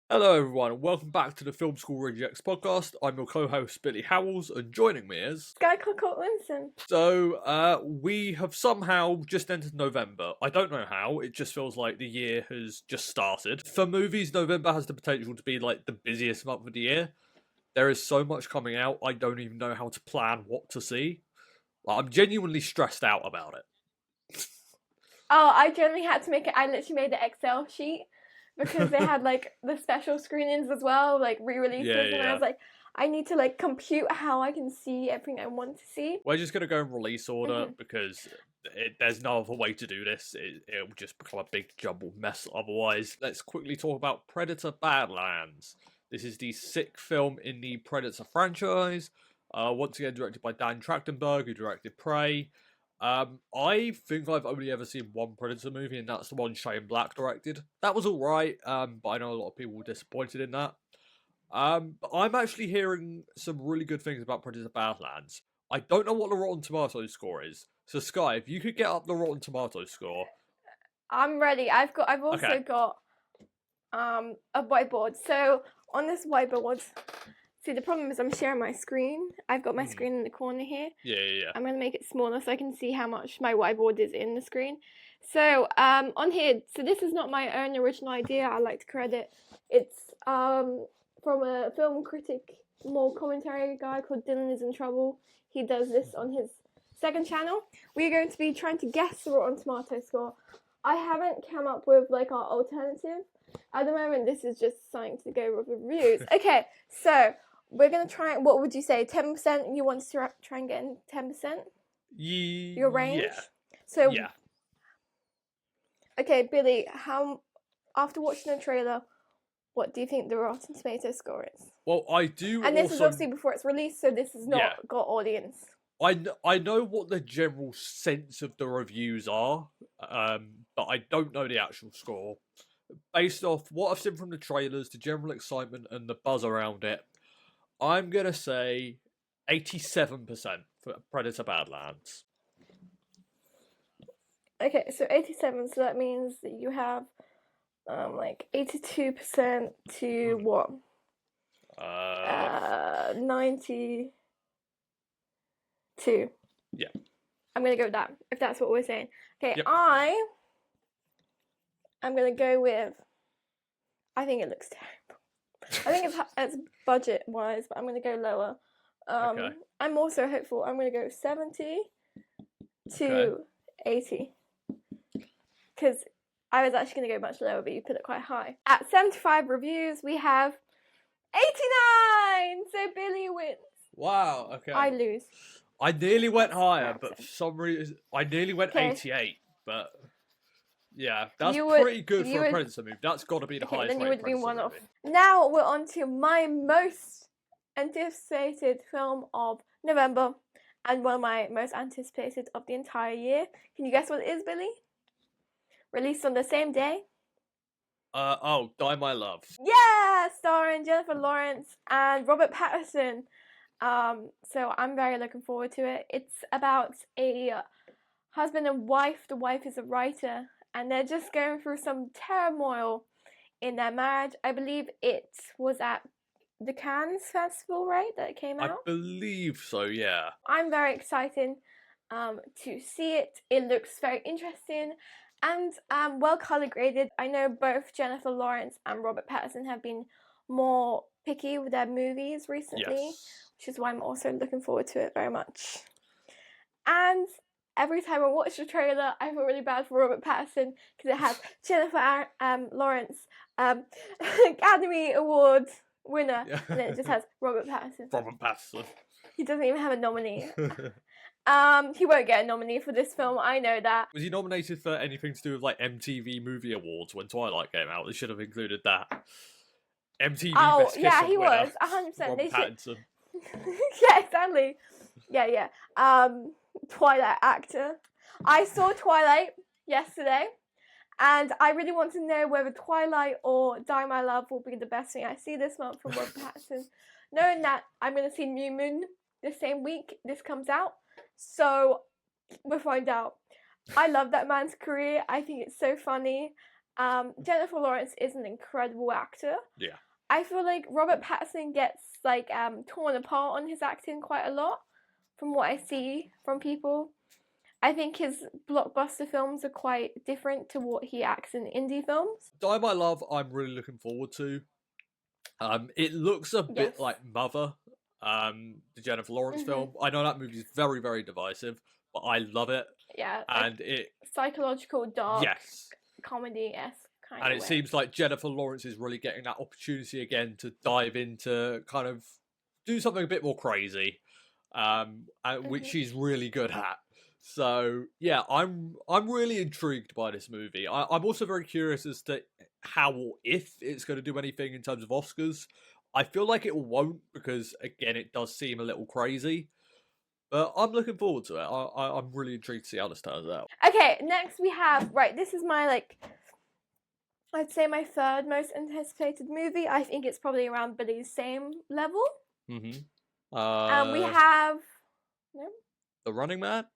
Hello, everyone, and welcome back to the Film School Rejects podcast. I'm your co-host Billy Howells, and joining me is Skye Winston. we have somehow just entered November. I don't know how. It just feels like the year has just started. For movies, November has the potential to be like the busiest month of the year. There is so much coming out. I don't even know how to plan what to see. I'm genuinely stressed out about it. Oh, I generally had to make it. I literally made the Excel sheet because they had like the special screenings as well, like re-releases, and I was like, I need to like compute how I can see everything I want to see. We're just gonna go in release order because there's no other way to do this. It'll just become a big jumbled mess otherwise. Let's quickly talk about Predator Badlands. This is the sixth film in the Predator franchise. Once again, directed by Dan Trachtenberg, who directed Prey. I think I've only ever seen one Predator movie, and that's the one Shane Black directed. That was alright, but I know a lot of people were disappointed in that. I'm actually hearing some really good things about Predator Badlands. I don't know what the Rotten Tomatoes score is. So Skye, if you could get up the Rotten Tomatoes score. I'm ready. I've also got a whiteboard. So on this whiteboard, see, the problem is I'm sharing my screen. I've got my screen in the corner here. Yeah. I'm gonna make it smaller so I can see how much my whiteboard is in the screen. So on here, so this is not my own original idea. I like to credit. It's from a film critic, more commentary guy called Dylan Is in Trouble. He does this on his second channel. We're going to be trying to guess the Rotten Tomato score. I haven't come up with like our alternative. At the moment, this is just something to go with reviews. Okay, so we're going to try, what would you say, 10%? You want to try and get in 10%? Your range? Yeah. So, yeah. Okay, Billy, after watching the trailer, what do you think the Rotten Tomato score is? Well, I do. And this is obviously before it's released, so this has not got audience. I know what the general sense of the reviews are, but I don't know the actual score. Based off what I've seen from the trailers, the general excitement and the buzz around it, I'm gonna say 87% for Predator Badlands. Okay, so 87, so that means that you have like 82% to what? 92. Yeah. I'm gonna go with that, if that's what we're saying. Okay, yep. I'm gonna go with, I think it looks terrible. I think it's budget wise, but I'm gonna go lower. Okay. I'm also hopeful. I'm gonna go 70 to 80. Because I was actually going to go much lower, but you put it quite high. At 75 reviews, we have 89! So Billy wins. Wow, okay. I lose. I nearly went higher, but for some reason, I nearly went 88, but yeah, that's pretty good for a Predator movie. That's got to be the highest rated Predator one movie. Now we're on to my most anticipated film of November, and one of my most anticipated of the entire year. Can you guess what it is, Billy? Released on the same day. Die My Love. Yeah, starring Jennifer Lawrence and Robert Pattinson. So I'm very looking forward to it. It's about a husband and wife. The wife is a writer, and they're just going through some turmoil in their marriage. I believe it was at the Cannes Festival, right, that it came out? I believe so, yeah. I'm very excited to see it. It looks very interesting and well color graded. I know both Jennifer Lawrence and Robert Pattinson have been more picky with their movies recently, which is why I'm also looking forward to it very much. And every time I watch the trailer, I feel really bad for Robert Pattinson because it has Jennifer Lawrence, Academy Award winner, and then it just has Robert Pattinson. Robert Pattinson. He doesn't even have a nominee. He won't get a nominee for this film, I know that. Was he nominated for anything to do with like MTV Movie Awards when Twilight came out? They should have included that. MTV Best Kiss he winner, was 100%. Robert Pattinson. Yeah, exactly. Yeah. Twilight actor. I saw Twilight yesterday, and I really want to know whether Twilight or Die My Love will be the best thing I see this month from Robert Pattinson. Knowing that I'm going to see New Moon the same week this comes out, so we'll find out. I love that man's career. I think it's so funny. Jennifer Lawrence is an incredible actor. Yeah. I feel like Robert Pattinson gets like torn apart on his acting quite a lot, from what I see from people. I think his blockbuster films are quite different to what he acts in indie films. Die My Love, I'm really looking forward to. It looks a bit Yes. like Mother, the Jennifer Lawrence Mhm. film. I know that movie is very, very divisive, but I love it. Yeah, And like it, psychological dark yes. comedy-esque kind And of it way. seems like Jennifer Lawrence is really getting that opportunity again to dive into kind of do something a bit more crazy, which she's really good at. So yeah, I'm really intrigued by this movie. I'm also very curious as to how or if it's going to do anything in terms of Oscars. I feel like it won't because again, it does seem a little crazy. But I'm looking forward to it. I'm really intrigued to see how this turns out. Okay, next we have, right, this is my, like, I'd say my third most anticipated movie. I think it's probably around Billy's same level. Mm-hmm. We have The Running Man?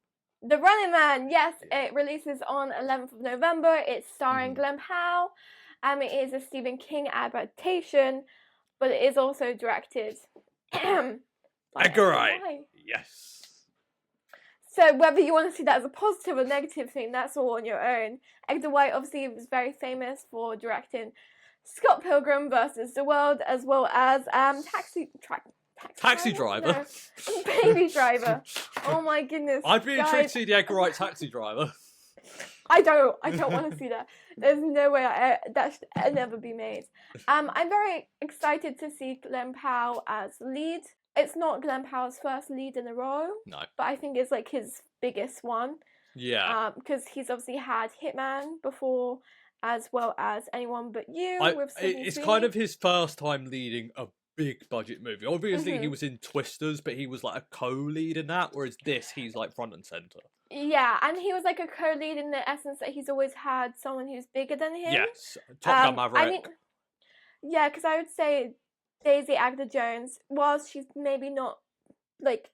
The Running Man. Yes, it releases on 11th of November. It's starring Glenn Powell. It is a Stephen King adaptation, but it is also directed by Edgar Wright. Yes. So whether you want to see that as a positive or negative thing, that's all on your own. Edgar Wright obviously was very famous for directing Scott Pilgrim versus the World, as well as Taxi Driver? No. Baby Driver. Oh my goodness. I'd be intrigued to see the Edgar Wright Taxi Driver. I don't want to see that. There's no way that should never be made. I'm very excited to see Glenn Powell as lead. It's not Glenn Powell's first lead in a role. No. But I think it's like his biggest one. Yeah. Because he's obviously had Hitman before, as well as Anyone But You. It's kind of his first time leading a big budget movie. Obviously, he was in Twisters, but he was like a co-lead in that, whereas this, he's like front and center. Yeah, and he was like a co-lead in the essence that he's always had someone who's bigger than him. Yes, Top Gun Maverick. I mean, yeah, because I would say Daisy Agda-Jones, whilst she's maybe not, like,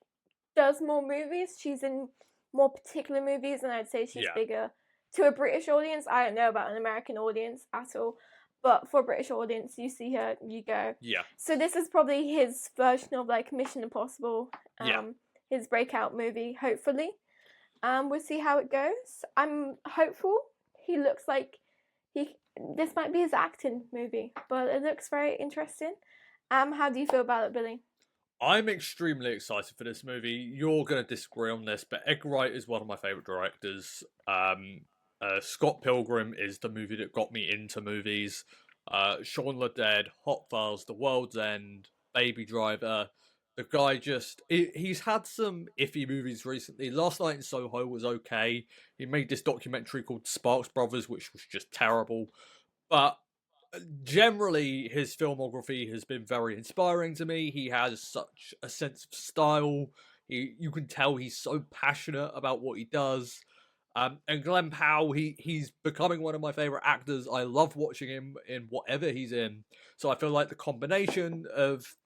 does more movies, she's in more particular movies, and I'd say she's bigger to a British audience. I don't know about an American audience at all, but for a British audience, you see her, you go. Yeah. So this is probably his version of, like, Mission Impossible, his breakout movie, hopefully. We'll see how it goes. I'm hopeful. He looks like this might be his acting movie, but it looks very interesting. How do you feel about it, Billy? I'm extremely excited for this movie. You're going to disagree on this, but Edgar Wright is one of my favourite directors. Scott Pilgrim is the movie that got me into movies. Shaun the Dead, Hot Fuzz, The World's End, Baby Driver. The guy he's had some iffy movies recently. Last Night in Soho was okay. He made this documentary called Sparks Brothers, which was just terrible. But generally, his filmography has been very inspiring to me. He has such a sense of style. You can tell he's so passionate about what he does. And Glenn Powell, he's becoming one of my favourite actors. I love watching him in whatever he's in. So I feel like the combination of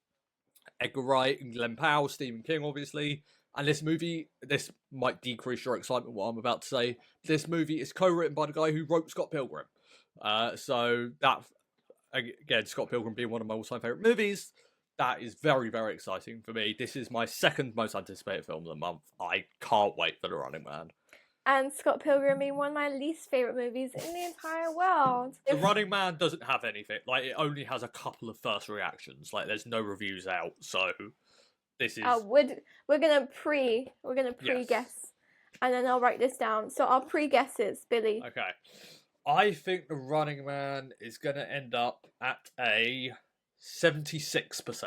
Edgar Wright and Glenn Powell, Stephen King, obviously. And this movie, this might decrease your excitement, what I'm about to say. This movie is co-written by the guy who wrote Scott Pilgrim. So that, again, Scott Pilgrim being one of my all-time favourite movies, that is very, very exciting for me. This is my second most anticipated film of the month. I can't wait for The Running Man. And Scott Pilgrim being one of my least favourite movies in the entire world. The Running Man doesn't have anything. Like, it only has a couple of first reactions. Like, there's no reviews out, so this is... we're gonna pre-guess. And then I'll write this down. So our pre-guesses, Billy. Okay. I think The Running Man is gonna end up at a 76%.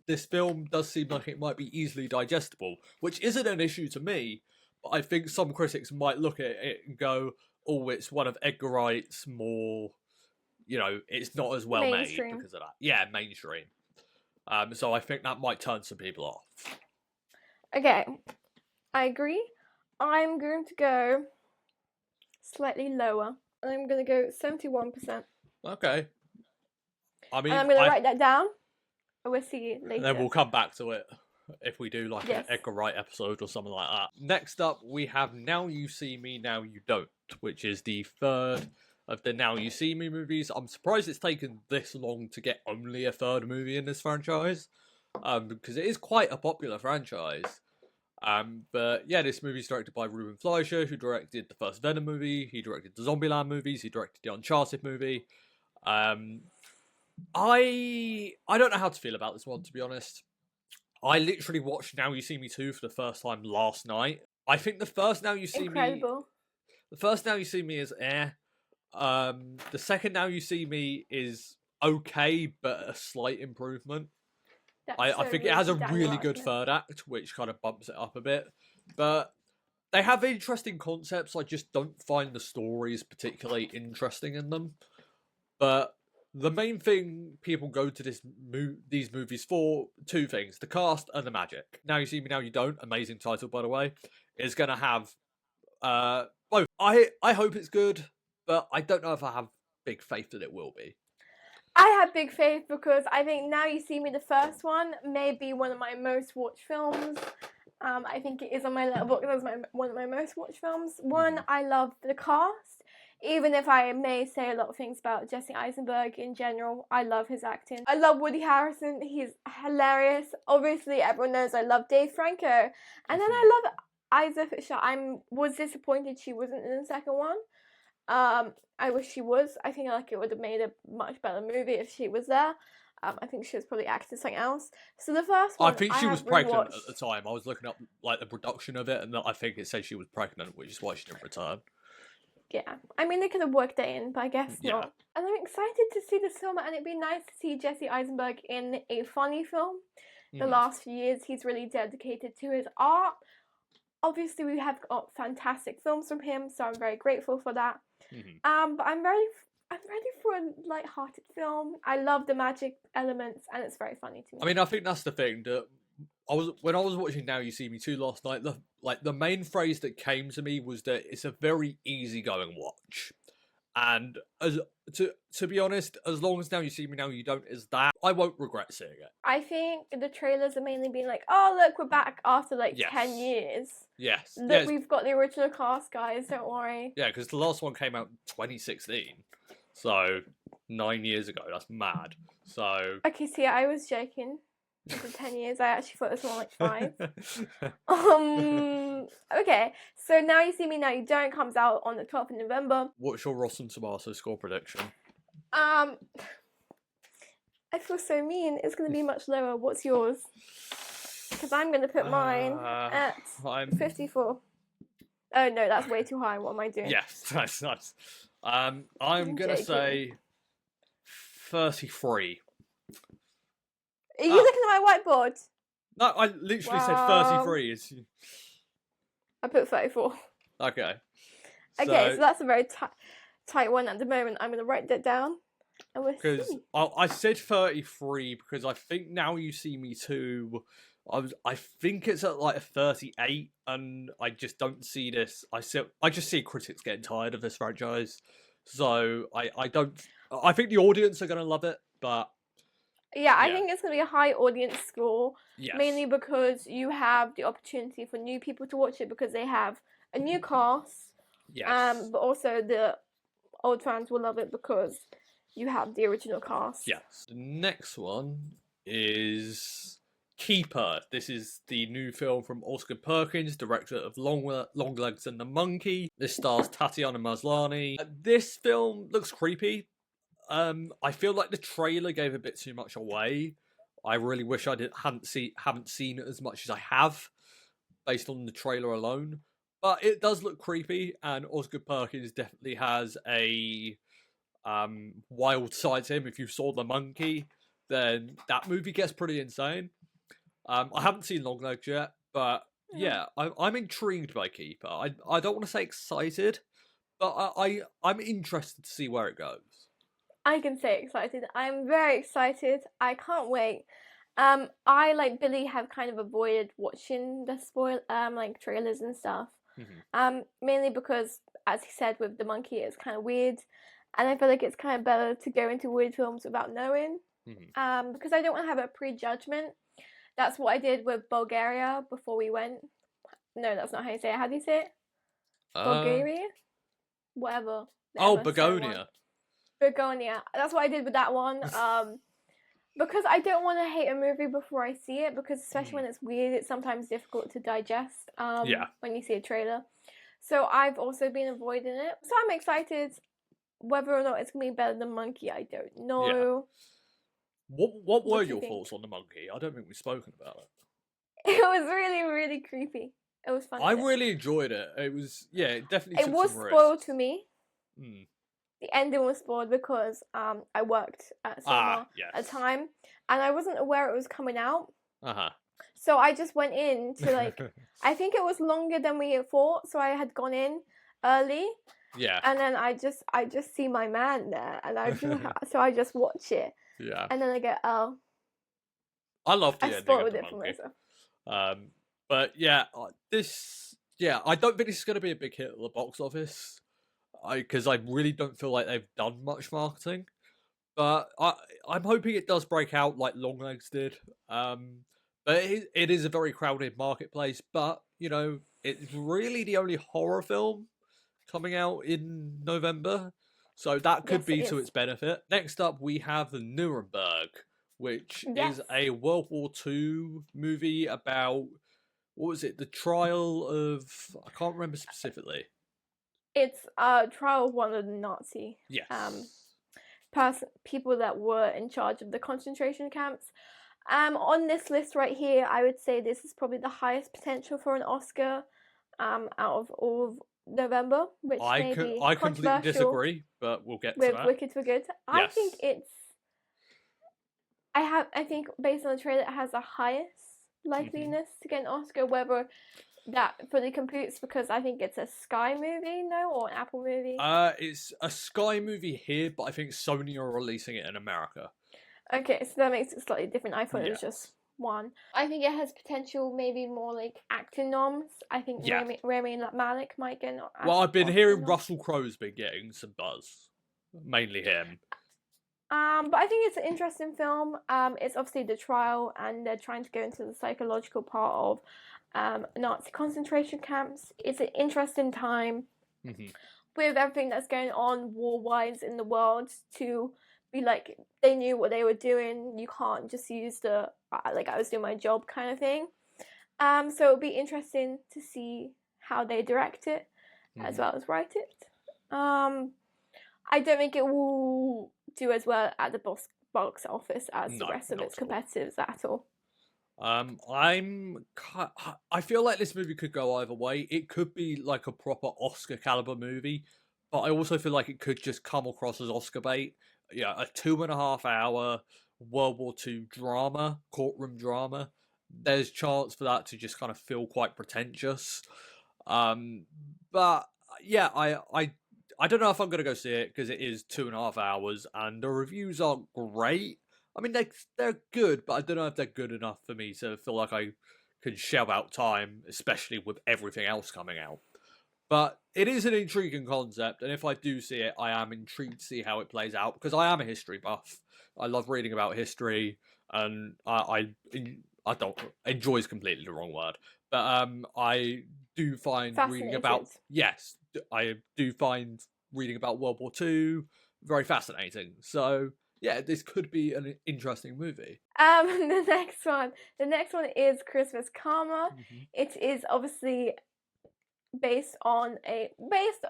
This film does seem like it might be easily digestible, which isn't an issue to me. But I think some critics might look at it and go, oh, it's one of Edgar Wright's more, it's not as well made because of that. Yeah, mainstream. So I think that might turn some people off. Okay, I agree. I'm going to go slightly lower. I'm going to go 71%. Okay. I mean, and I'm going to write that down. And we'll see you later. And then we'll come back to it. If we do like an Edgar Wright episode or something like that. Next up, we have Now You See Me, Now You Don't, which is the third of the Now You See Me movies. I'm surprised it's taken this long to get only a third movie in this franchise, because it is quite a popular franchise. But yeah, this movie's directed by Ruben Fleischer, who directed the first Venom movie. He directed the Zombieland movies. He directed the Uncharted movie. I don't know how to feel about this one, to be honest. I literally watched Now You See Me 2 for the first time last night. I think the first Now You See Me is the second Now You See Me is okay, but a slight improvement. I think it has a really good third act, which kind of bumps it up a bit. But they have interesting concepts. I just don't find the stories particularly interesting in them. But the main thing people go to these movies for, two things: the cast and the magic. Now You See Me, Now You Don't, amazing title, by the way, is going to have both. I hope it's good, but I don't know if I have big faith that it will be. I have big faith because I think Now You See Me, the first one, may be one of my most watched films. I think it is on my letterboxd as one of my most watched films. One, I love the cast. Even if I may say a lot of things about Jesse Eisenberg in general, I love his acting. I love Woody Harrelson. He's hilarious. Obviously, everyone knows I love Dave Franco. And then I love Isa Fisher. I was disappointed she wasn't in the second one. I wish she was. I think it would have made a much better movie if she was there. I think she was probably acting something else. So the first one, I think she was pregnant at the time. I was looking up the production of it, and I think it said she was pregnant, which is why she didn't return. Yeah, I mean they could have worked it in, but I guess not. And I'm excited to see this film, and it'd be nice to see Jesse Eisenberg in a funny film. The last few years, he's really dedicated to his art. Obviously, we have got fantastic films from him, so I'm very grateful for that. But I'm ready for a light-hearted film. I love the magic elements, and it's very funny to me. I mean, I think that's the thing that when I was watching Now You See Me 2 last night, the main phrase that came to me was that it's a very easygoing watch. And to be honest, as long as Now You See Me, Now You Don't is that, I won't regret seeing it. I think the trailers are mainly being like, oh look, we're back after 10 years. Yes. Look, we've got the original cast, guys, don't worry. Yeah, because the last one came out in 2016. So 9 years ago, that's mad. So okay, see, I was joking. For 10 years, I actually thought it was more like 5. Okay, so Now You See Me, Now You Don't comes out on the 12th of November. What's your Rotten Tomato score prediction? I feel so mean. It's going to be much lower. What's yours? Because I'm going to put mine at 54. Oh no, that's way too high. What am I doing? Yes, that's nice. I'm going to say 33. Are you looking at my whiteboard? No, I literally said 33. I put 34. Okay. Okay, so that's a very tight one at the moment. I'm going to write that down. Because I said 33 because I think Now You See Me 2, I think it's at a 38, and I just don't see this. I just see critics getting tired of this franchise. So I think the audience are going to love it, but... Yeah, I think it's going to be a high audience score, mainly because you have the opportunity for new people to watch it because they have a new cast. Yes. But also the old fans will love it because you have the original cast. Yes. The next one is Keeper. This is the new film from Oscar Perkins, director of Longlegs and the Monkey. This stars Tatiana Maslany. This film looks creepy. I feel like the trailer gave a bit too much away. I really wish I haven't seen it as much as I have, based on the trailer alone. But it does look creepy, and Oscar Perkins definitely has a wild side to him. If you saw The Monkey, then that movie gets pretty insane. I haven't seen Longlegs yet, but yeah, I'm intrigued by Keeper. I don't want to say excited, but I'm interested to see where it goes. I can say excited. I'm very excited. I can't wait. I, like Billy, have kind of avoided watching the trailers and stuff. Mainly because, as he said, with The Monkey, it's kind of weird. And I feel like it's kind of better to go into weird films without knowing. Because I don't want to have a prejudgment. That's what I did with Bulgaria before we went. No, that's not how you say it. How do you say it? Bulgaria? Whatever. Oh, ever so one. Begonia. Begonia. That's what I did with that one. Because I don't want to hate a movie before I see it, because especially when it's weird, it's sometimes difficult to digest Yeah. when you see a trailer. So I've also been avoiding it. So I'm excited. Whether or not it's going to be better than Monkey, I don't know. What were What do you your think? thoughts on the monkey? I don't think we've spoken about it. It was really, really creepy. It was fun. I really enjoyed it. It was, yeah, it definitely It took was some spoiled risks. for me. Mm. The ending was spoiled because I worked at cinema Yes. at the time, and I wasn't aware it was coming out. Uh-huh. So I just went in to like, I think it was longer than we thought. So I had gone in early, Yeah. and then I just see my man there, and so I just watch it, Yeah. and then I go, oh, I loved the I ending spoiled of the it for monkey. myself. But yeah, I don't think this is going to be a big hit at the box office. Because I really don't feel like they've done much marketing. But I'm hoping it does break out like Longlegs did. But it is a very crowded marketplace. But, you know, it's really the only horror film coming out in November. So that could Yes, be it to is. its benefit. Next up, we have the Nuremberg, which Yes. is a World War II movie about, what was it, the trial of, I can't remember specifically. It's trial of one of the Nazi Yes. people that were in charge of the concentration camps. On this list right here, I would say this is probably the highest potential for an Oscar out of all of November, which may be I completely controversial disagree, but we'll get to with that. Wicked for Good. I think Yes. I think based on the trailer, it has the highest likeliness to get an Oscar. Whether that fully computes, because I think it's a Skye movie, no, or an Apple movie. It's a Skye movie here, but I think Sony are releasing it in America. Okay, so that makes it slightly different. I thought it was Yes. just one. I think it has potential, maybe more like acting noms. I think Rami Malek might get an Well, I've been Oscar hearing nom. Russell Crowe's been getting some buzz, mainly him. But I think it's an interesting film. It's obviously the trial, and they're trying to go into the psychological part of Nazi concentration camps. It's an interesting time with everything that's going on war-wise in the world, to be like, they knew what they were doing. You can't just use the like, I was doing my job kind of thing. So it'll be interesting to see how they direct it as well as write it. I don't think it will do as well at the box office as the rest of its competitors at all. I feel like this movie could go either way. It could be like a proper Oscar caliber movie, but I also feel like it could just come across as Oscar bait. Yeah, a 2.5 hour World War II drama, courtroom drama. There's chance for that to just kind of feel quite pretentious. But yeah, I don't know if I'm gonna go see it, because it is 2.5 hours and the reviews aren't great. I mean, they're good, but I don't know if they're good enough for me to feel like I can shell out time, especially with everything else coming out. But it is an intriguing concept, and if I do see it, I am intrigued to see how it plays out, because I am a history buff. I love reading about history, and I don't, enjoy is completely the wrong word, but I do find reading about, yes, I do find reading about World War II very fascinating. So yeah, this could be an interesting movie. The next one is Christmas Karma. It is obviously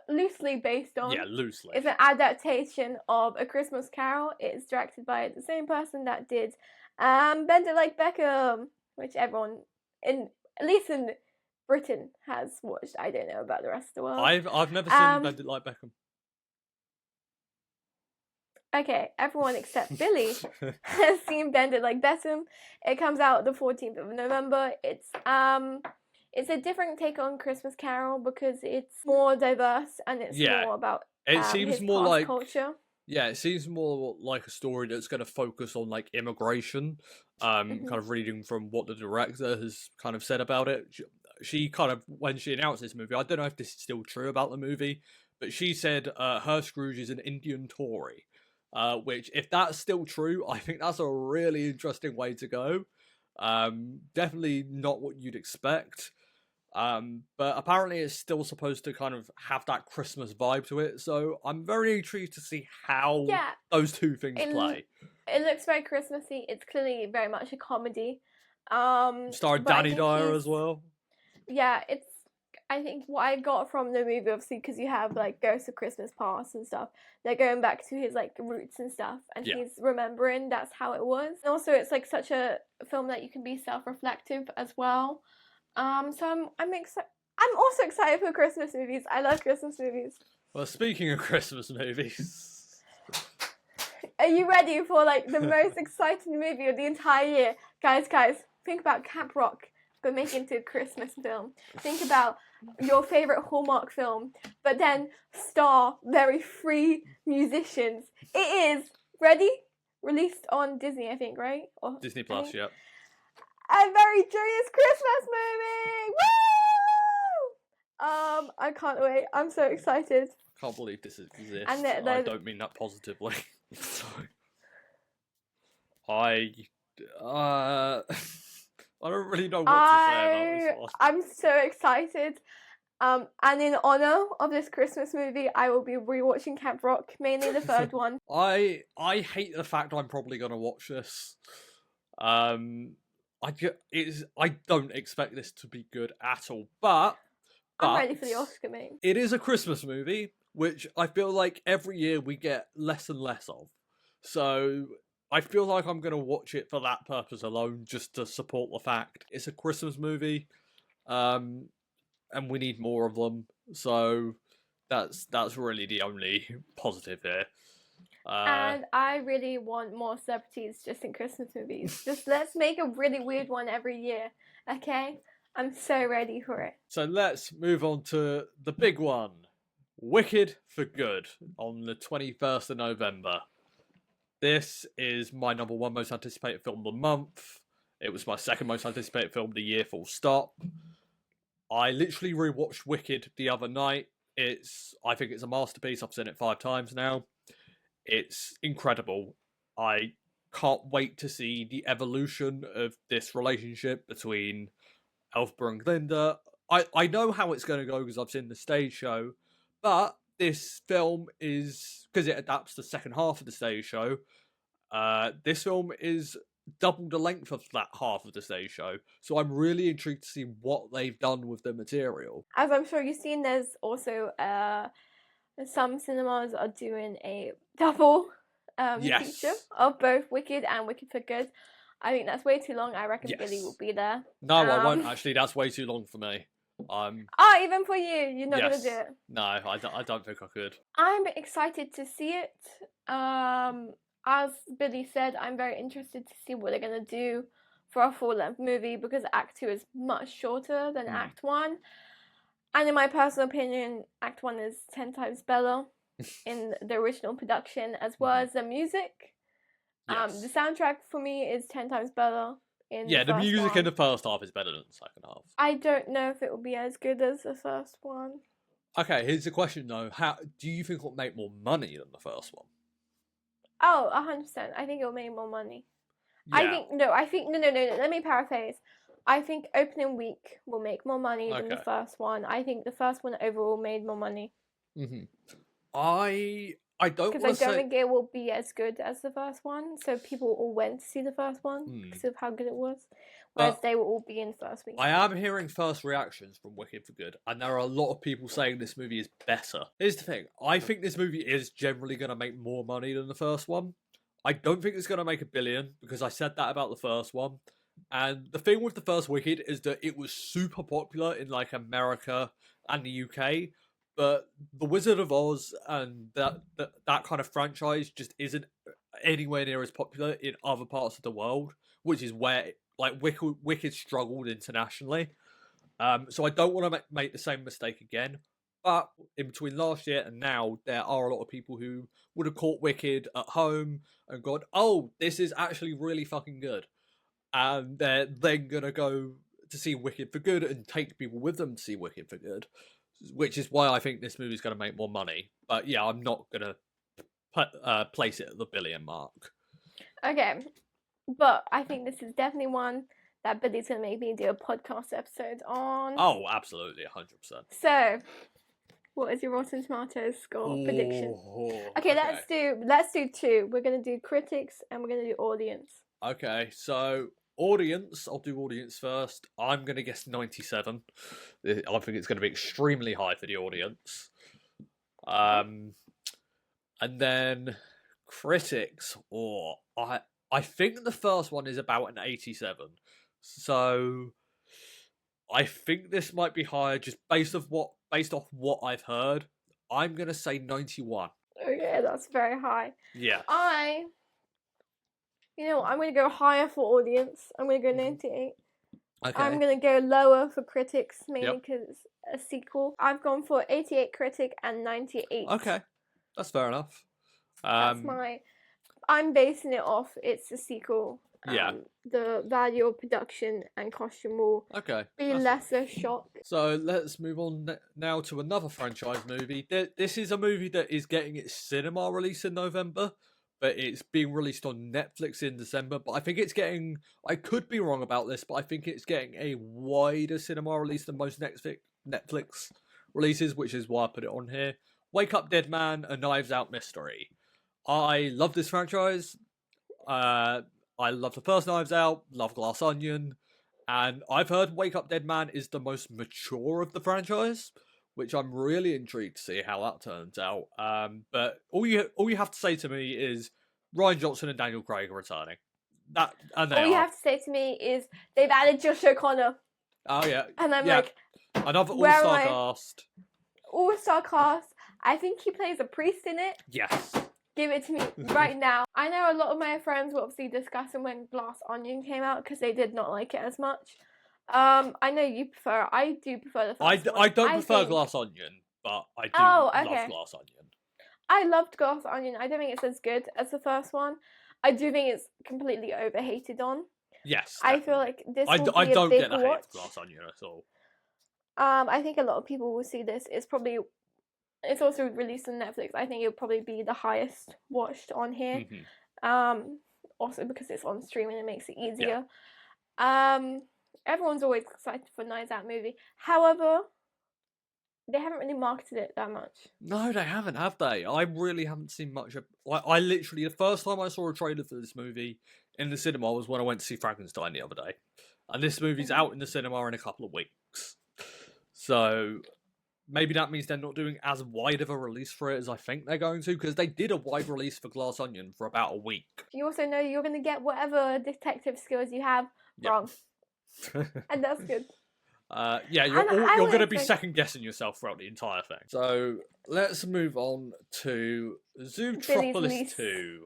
loosely based on. Yeah, loosely. It's an adaptation of A Christmas Carol. It's directed by the same person that did Bend It Like Beckham, which everyone at least in Britain has watched. I don't know about the rest of the world. I've never seen Bend It Like Beckham. Okay, everyone except Billy has seen Bend It Like Beckham. It comes out the 14th of November. It's a different take on Christmas Carol, because it's more diverse, and it's more about it seems more like culture. Yeah, it seems more like a story that's going to focus on like immigration. Kind of reading from what the director has kind of said about it. She kind of, when she announced this movie, I don't know if this is still true about the movie, but she said her Scrooge is an Indian Tory. Which, if that's still true, I think that's a really interesting way to go. Definitely not what you'd expect. But apparently it's still supposed to kind of have that Christmas vibe to it. So I'm very intrigued to see how Yeah, those two things play. it looks very Christmassy. It's clearly very much a comedy. Starring But I Danny think Dyer he's as well. yeah, it's I think what I got from the movie, obviously, because you have like Ghost of Christmas Past and stuff. They're going back to his like roots and stuff, and Yeah. he's remembering that's how it was. And also, it's like such a film that you can be self-reflective as well. So I'm excited. I'm also excited for Christmas movies. I love Christmas movies. Well, speaking of Christmas movies, Are you ready for like the most exciting movie of the entire year? Guys, think about Camp Rock, but make it into a Christmas film. Think about your favorite Hallmark film, but then star very free musicians. It is ready, released on Disney, I think, right? Or, Disney Plus, yep. A very joyous Christmas movie! Woo! I can't wait. I'm so excited. Can't believe this exists. And I don't mean that positively. Sorry. I don't really know what to say about this one. I'm so excited. And in honor of this Christmas movie, I will be rewatching Camp Rock, mainly the third one. I hate the fact I'm probably gonna watch this. I don't expect this to be good at all, but I'm ready for the Oscar, mate. It is a Christmas movie, which I feel like every year we get less and less of. So I feel like I'm going to watch it for that purpose alone, just to support the fact it's a Christmas movie, and we need more of them. So that's really the only positive here. And I really want more celebrities just in Christmas movies. Just let's make a really weird one every year, okay? I'm so ready for it. So let's move on to the big one. Wicked for Good on the 21st of November. This is my number one most anticipated film of the month. It was my second most anticipated film of the year, full stop. I literally rewatched Wicked the other night. I think it's a masterpiece. I've seen it 5 times now. It's incredible. I can't wait to see the evolution of this relationship between Elphaba and Glinda. I know how it's going to go because I've seen the stage show, but this film is, because it adapts the second half of the stage show, this film is double the length of that half of the stage show. So I'm really intrigued to see what they've done with the material. As I'm sure you've seen, there's also some cinemas are doing a double feature of both Wicked and Wicked for Good. I think that's way too long. I reckon Billy will be there. No, I won't actually. That's way too long for me. Even for you, you're not gonna do it. No, I don't think I could. I'm excited to see it. As Billy said, I'm very interested to see what they're gonna do for a full-length movie because Act 2 is much shorter than Act 1. And in my personal opinion, Act 1 is 10 times better in the original production, as well as the music. Yes. The soundtrack for me is 10 times better. The music in the first half is better than the second half. I don't know if it will be as good as the first one. Okay, here's the question though: how do you think it'll make more money than the first one? Oh, 100%. I think it'll make more money. Yeah. No. Let me paraphrase. I think opening week will make more money than the first one. I think the first one overall made more money. I don't because I don't think it will be as good as the first one. So people all went to see the first one because of how good it was, whereas they will all be in the first week. I am hearing first reactions from Wicked for Good, and there are a lot of people saying this movie is better. Here's the thing: I think this movie is generally going to make more money than the first one. I don't think it's going to make $1 billion because I said that about the first one. And the thing with the first Wicked is that it was super popular in like America and the UK. But The Wizard of Oz and that kind of franchise just isn't anywhere near as popular in other parts of the world, which is where like Wicked struggled internationally. So I don't want to make the same mistake again. But in between last year and now, there are a lot of people who would have caught Wicked at home and gone, "Oh, this is actually really fucking good," and they're then gonna go to see Wicked for Good and take people with them to see Wicked for Good. Which is why I think this movie's going to make more money. But yeah, I'm not going to place it at the $1 billion mark. Okay. But I think this is definitely one that Billy's gonna make me do a podcast episode on. Oh, absolutely, 100%. So, what is your Rotten Tomatoes score prediction? Okay, let's do two. We're gonna do critics and we're gonna do audience. Okay, so audience, I'll do audience first. I'm gonna guess 97. I think it's gonna be extremely high for the audience. And then critics, I think the first one is about an 87. So I think this might be higher just based off what I've heard. I'm gonna say 91. Okay, that's very high. Yeah. I'm gonna go higher for audience. I'm gonna go 98. Okay. I'm gonna go lower for critics, mainly because a sequel. I've gone for 88 critic and 98. Okay, that's fair enough. I'm basing it off. It's a sequel. Yeah. The value of production and costume will be lesser shock. So let's move on now to another franchise movie. This is a movie that is getting its cinema release in November, but it's being released on Netflix in December. But I think it's getting, I could be wrong about this, but I think it's getting a wider cinema release than most Netflix releases, which is why I put it on here. Wake Up Dead Man, A Knives Out Mystery. I love this franchise. I love the first Knives Out, love Glass Onion, and I've heard Wake Up Dead Man is the most mature of the franchise, which I'm really intrigued to see how that turns out. But all you have to say to me is Rian Johnson and Daniel Craig are returning. All you have to say to me is they've added Josh O'Connor. Oh yeah, and I'm like, another all-star cast. All-star cast. I think he plays a priest in it. Yes. Give it to me right now. I know a lot of my friends were obviously discussing when Glass Onion came out because they did not like it as much. I know you prefer. I do prefer the first one. I don't prefer Glass Onion, but I do love Glass Onion. I loved Glass Onion. I don't think it's as good as the first one. I do think it's completely overhated on. Yes. Definitely. I feel like this will be I don't a big get the hate of Glass Onion at all. I think a lot of people will see this. It's also released on Netflix. I think it'll probably be the highest watched on here. Mm-hmm. Also because it's on streaming, it makes it easier. Yeah. Everyone's always excited for Knives Out movie. However, they haven't really marketed it that much. No, they haven't, have they? I really haven't seen much of... I literally, the first time I saw a trailer for this movie in the cinema was when I went to see Frankenstein the other day. And this movie's out in the cinema in a couple of weeks. So... maybe that means they're not doing as wide of a release for it as I think they're going to, because they did a wide release for Glass Onion for about a week. You also know you're going to get whatever detective skills you have wrong. And that's good. You're going to be second-guessing yourself throughout the entire thing. So, let's move on to Zootropolis 2.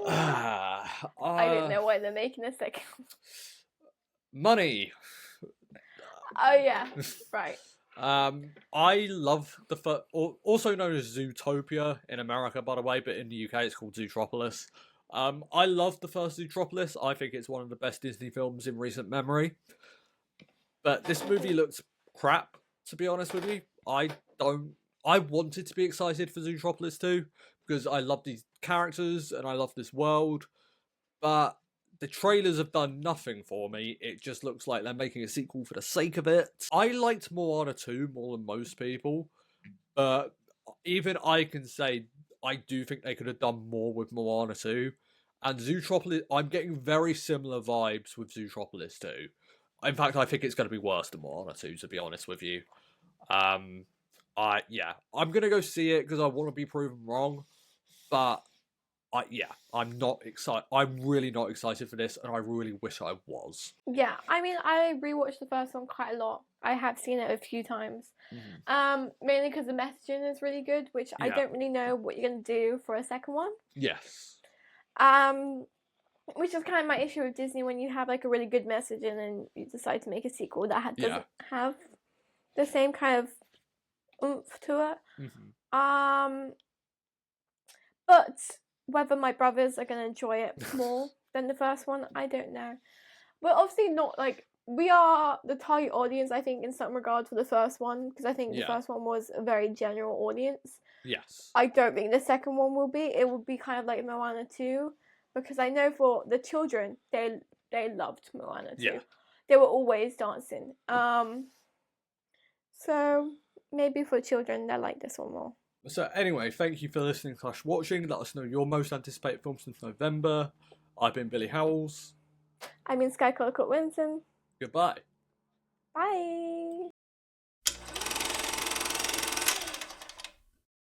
I didn't know why they're making a second. Money. Oh, yeah. Right. I love also known as Zootopia in America, by the way, but in the UK it's called Zootropolis. I love the first Zootropolis. I think it's one of the best Disney films in recent memory. But this movie looks crap, to be honest with you. I wanted to be excited for Zootropolis 2 because I love these characters and I love this world, but the trailers have done nothing for me. It just looks like they're making a sequel for the sake of it. I liked Moana 2 more than most people, but even I can say I do think they could have done more with Moana 2. And Zootropolis, I'm getting very similar vibes with Zootropolis 2. In fact, I think it's going to be worse than Moana 2, to be honest with you. I'm going to go see it because I want to be proven wrong, but I'm not excited. I'm really not excited for this, and I really wish I was. Yeah, I mean, I rewatched the first one quite a lot. I have seen it a few times. Mm-hmm. Mainly because the messaging is really good, which I don't really know what you're going to do for a second one. Yes. Which is kind of my issue with Disney when you have like a really good message and then you decide to make a sequel that doesn't have the same kind of oomph to it. Mm-hmm. But whether my brothers are going to enjoy it more than the first one, I don't know. But obviously not, like, we are the target audience, I think, in some regard for the first one, because I think the first one was a very general audience. Yes. I don't think the second one will be. It will be kind of like Moana 2, because I know for the children, they they loved Moana too. Yeah. They were always dancing. So maybe for children, they like this one more. So anyway, thank you for listening / watching. Let us know your most anticipated film since November. I've been Billy Howells. I mean, Skye Colquitt Winston. Goodbye. Bye.